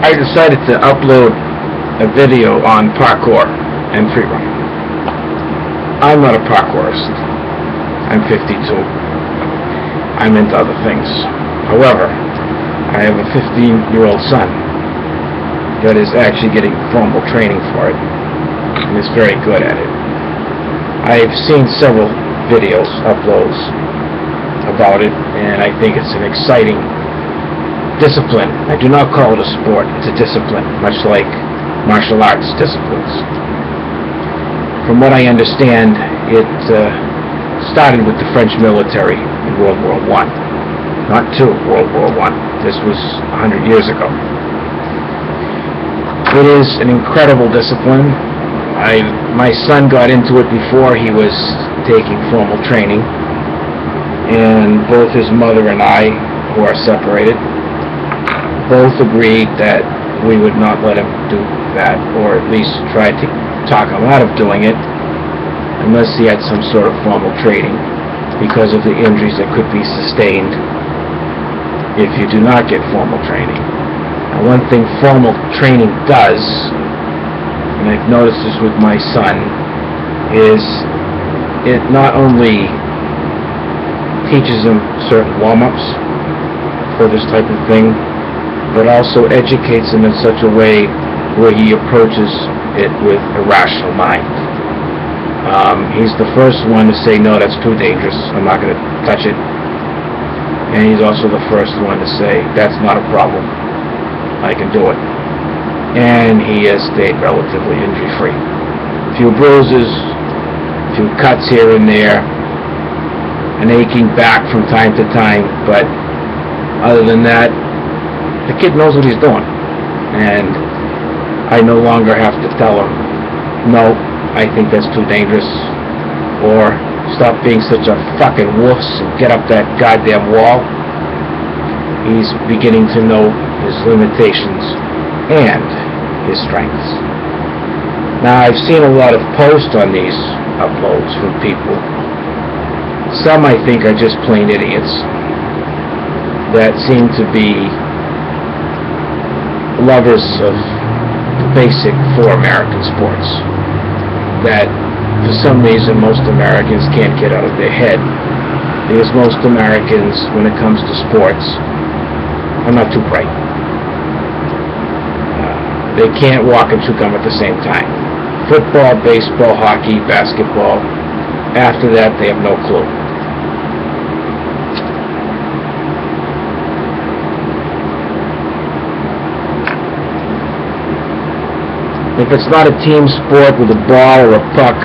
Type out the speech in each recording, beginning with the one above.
I decided to upload a video on parkour and freerun. I'm not a parkourist. I'm 52. I'm into other things. However, I have a 15-year-old son that is actually getting formal training for it and is very good at it. I've seen several videos, uploads about it, and I think it's an exciting discipline. I do not call it a sport, it's a discipline, much like martial arts disciplines. From what I understand, it started with the French military in World War I. Not World War I. This was 100 years ago. It is an incredible discipline. My son got into it before he was taking formal training, and both his mother and I, who are separated, both agreed that we would not let him do that, or at least try to talk him out of doing it, unless he had some sort of formal training, because of the injuries that could be sustained if you do not get formal training. Now, one thing formal training does, and I've noticed this with my son, is it not only teaches him certain warm-ups for this type of thing, but also educates him in such a way where he approaches it with a rational mind. He's the first one to say, no, that's too dangerous, I'm not going to touch it. And he's also the first one to say, that's not a problem, I can do it. And he has stayed relatively injury-free. A few bruises, a few cuts here and there, an aching back from time to time, but other than that, the kid knows what he's doing, and I no longer have to tell him, no, I think that's too dangerous, or stop being such a fucking wuss and get up that goddamn wall. He's beginning to know his limitations and his strengths. Now, I've seen a lot of posts on these uploads from people. Some, I think, are just plain idiots that seem to be lovers of the basic four American sports that for some reason most Americans can't get out of their head, because most Americans, when it comes to sports, are not too bright. They can't walk and chew gum at the same time. Football, baseball, hockey, basketball, after that they have no clue. If it's not a team sport with a ball or a puck,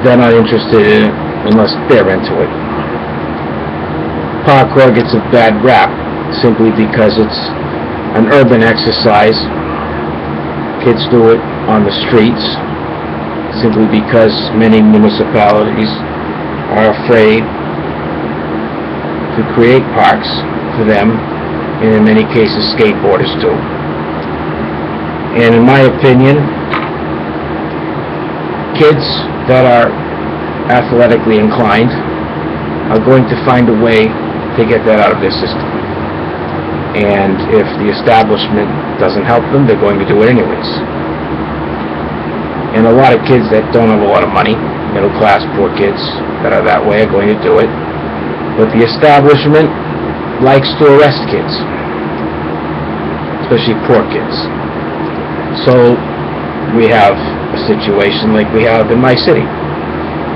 they're not interested in it unless they're into it. Parkour gets a bad rap simply because it's an urban exercise. Kids do it on the streets simply because many municipalities are afraid to create parks for them, and in many cases skateboarders do. And in my opinion, kids that are athletically inclined are going to find a way to get that out of their system. And if the establishment doesn't help them, they're going to do it anyways. And a lot of kids that don't have a lot of money, middle class, poor kids that are that way, are going to do it. But the establishment likes to arrest kids, especially poor kids. So we have a situation like we have in my city.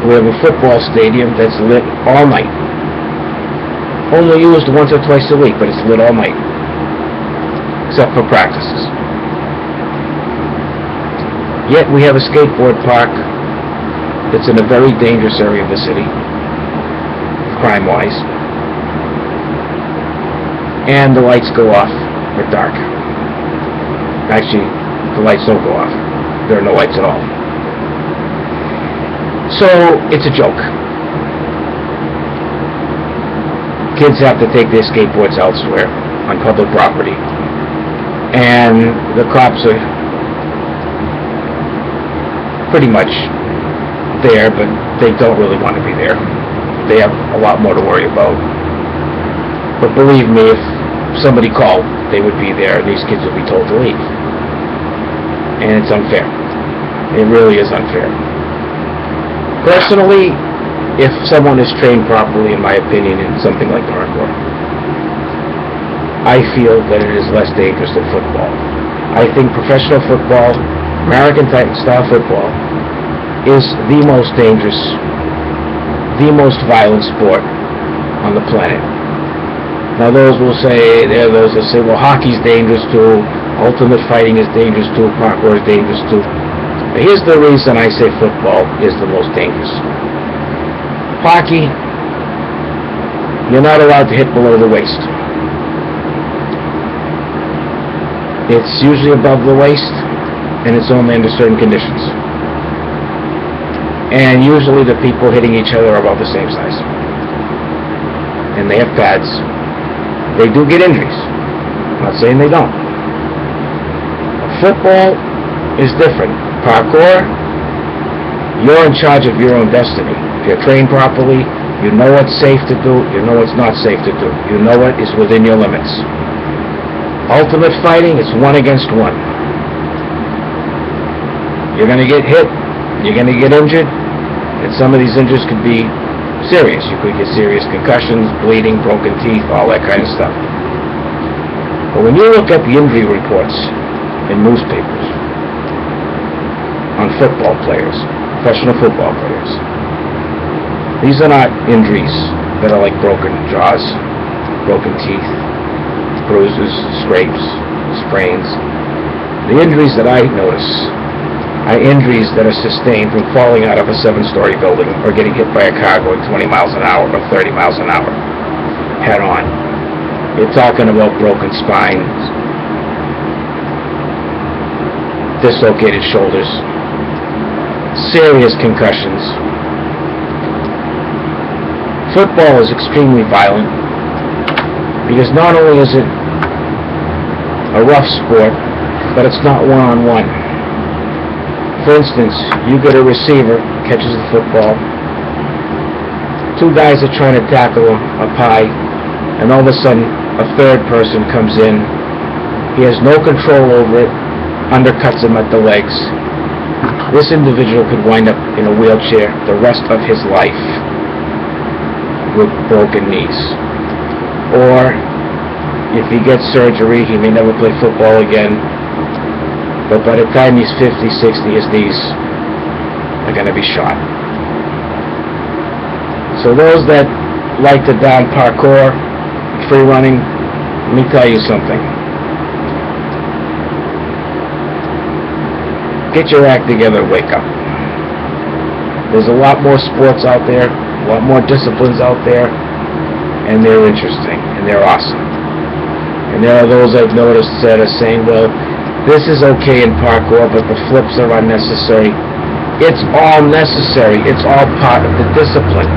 We have a football stadium that's lit all night. Only used once or twice a week, but it's lit all night, except for practices. Yet we have a skateboard park that's in a very dangerous area of the city, crime-wise, and the lights go off at dark. Actually, the lights don't go off. There are no lights at all. So, it's a joke. Kids have to take their skateboards elsewhere on public property. And the cops are pretty much there, but they don't really want to be there. They have a lot more to worry about. But believe me, if somebody called, they would be there, and these kids would be told to leave. And it's unfair. It really is unfair. Personally, if someone is trained properly, in my opinion, in something like parkour, I feel that it is less dangerous than football. I think professional football, American-type style football, is the most dangerous, the most violent sport on the planet. Now there are those that say, well, hockey's dangerous too, ultimate fighting is dangerous too, parkour is dangerous too. But here's the reason I say football is the most dangerous. Hockey, you're not allowed to hit below the waist. It's usually above the waist, and it's only under certain conditions. And usually the people hitting each other are about the same size. And they have pads. They do get injuries. I'm not saying they don't. Football is different. Parkour, you're in charge of your own destiny. If you're trained properly, you know what's safe to do, you know what's not safe to do. You know what is within your limits. Ultimate fighting, it's one against one. You're going to get hit, you're going to get injured, and some of these injuries could be serious. You could get serious concussions, bleeding, broken teeth, all that kind of stuff. But when you look at the injury reports in newspapers on football players, professional football players, these are not injuries that are like broken jaws, broken teeth, bruises, scrapes, sprains. The injuries that I notice are injuries that are sustained from falling out of a 7-story building or getting hit by a car going 20 miles an hour or 30 miles an hour head on. You're talking about broken spines, dislocated shoulders, serious concussions. Football is extremely violent because not only is it a rough sport, but it's not one-on-one. For instance, you get a receiver, catches the football, 2 guys are trying to tackle him up high, and all of a sudden a third person comes in. He has no control over it, undercuts him at the legs. This individual could wind up in a wheelchair the rest of his life with broken knees. Or if he gets surgery, he may never play football again. But by the time he's 50, 60, his knees are going to be shot. So those that like to down parkour, free running, let me tell you something. Get your act together, wake up. There's a lot more sports out there, a lot more disciplines out there, and they're interesting, and they're awesome. And there are those I've noticed that are saying, well, this is okay in parkour, but the flips are unnecessary. It's all necessary. It's all part of the discipline.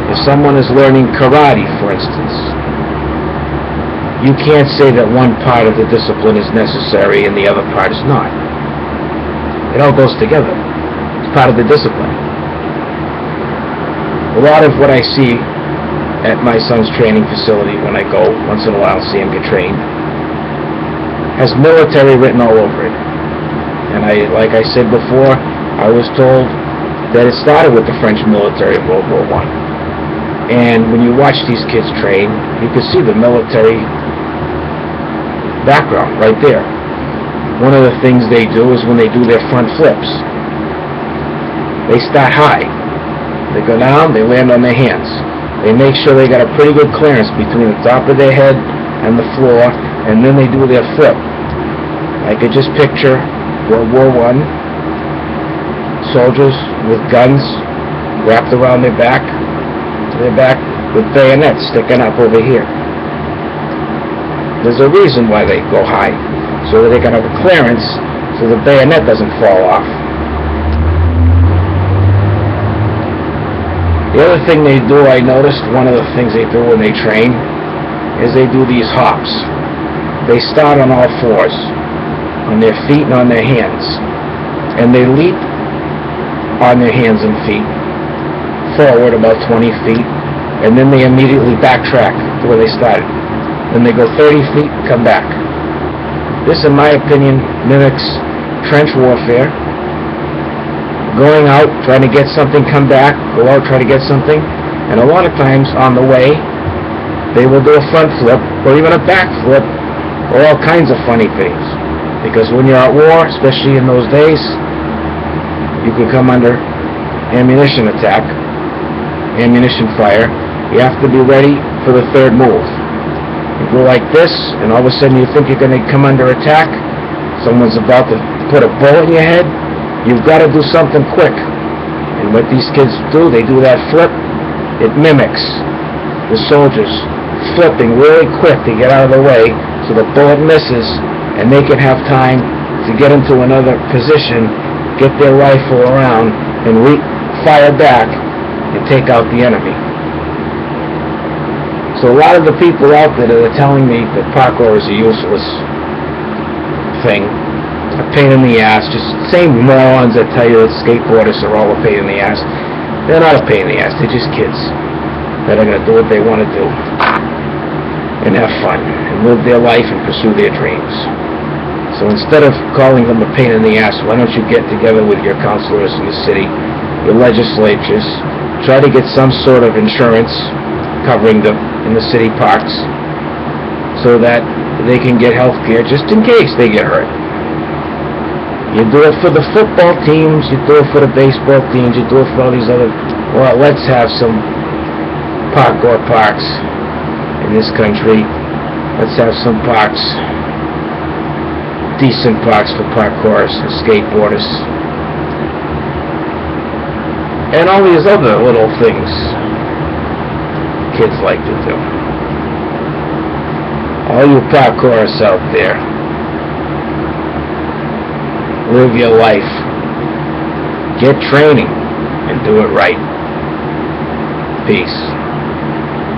If someone is learning karate, for instance, you can't say that one part of the discipline is necessary and the other part is not. It all goes together. It's part of the discipline. A lot of what I see at my son's training facility when I go once in a while and see him get trained has military written all over it. And like I said before, I was told that it started with the French military in World War I. And when you watch these kids train, you can see the military background right there. One of the things they do is when they do their front flips, they start high. They go down, they land on their hands. They make sure they got a pretty good clearance between the top of their head and the floor, and then they do their flip. I could just picture World War I, soldiers with guns wrapped around their back with bayonets sticking up over here. There's a reason why they go high, so that they can have a clearance so the bayonet doesn't fall off. The other thing they do, I noticed, one of the things they do when they train, is they do these hops. They start on all fours, on their feet and on their hands. And they leap on their hands and feet forward about 20 feet, and then they immediately backtrack to where they started. then they go 30 feet, come back. This, in my opinion, mimics trench warfare. Going out, trying to get something, come back, go out, try to get something, and a lot of times on the way, they will do a front flip, or even a back flip, or all kinds of funny things. Because when you're at war, especially in those days, you could come under ammunition attack, ammunition fire. You have to be ready for the third move. You go like this, and all of a sudden you think you're going to come under attack. Someone's about to put a bullet in your head. You've got to do something quick. And what these kids do, they do that flip. It mimics the soldiers flipping really quick to get out of the way so the bullet misses and they can have time to get into another position, get their rifle around, and fire back and take out the enemy. So a lot of the people out there that are telling me that parkour is a useless thing, a pain in the ass, just same morons that tell you that skateboarders are all a pain in the ass. They're not a pain in the ass, they're just kids that are going to do what they want to do and have fun and live their life and pursue their dreams. So instead of calling them a pain in the ass, why don't you get together with your counselors in the city, your legislatures, try to get some sort of insurance covering them in the city parks so that they can get health care just in case they get hurt. You do it for the football teams, you do it for the baseball teams, you do it for all these other... Well, let's have some parkour parks in this country. Let's have some parks, decent parks for parkourers and skateboarders. And all these other little things kids like to do. All you parkourers out there, live your life. Get training and do it right. Peace.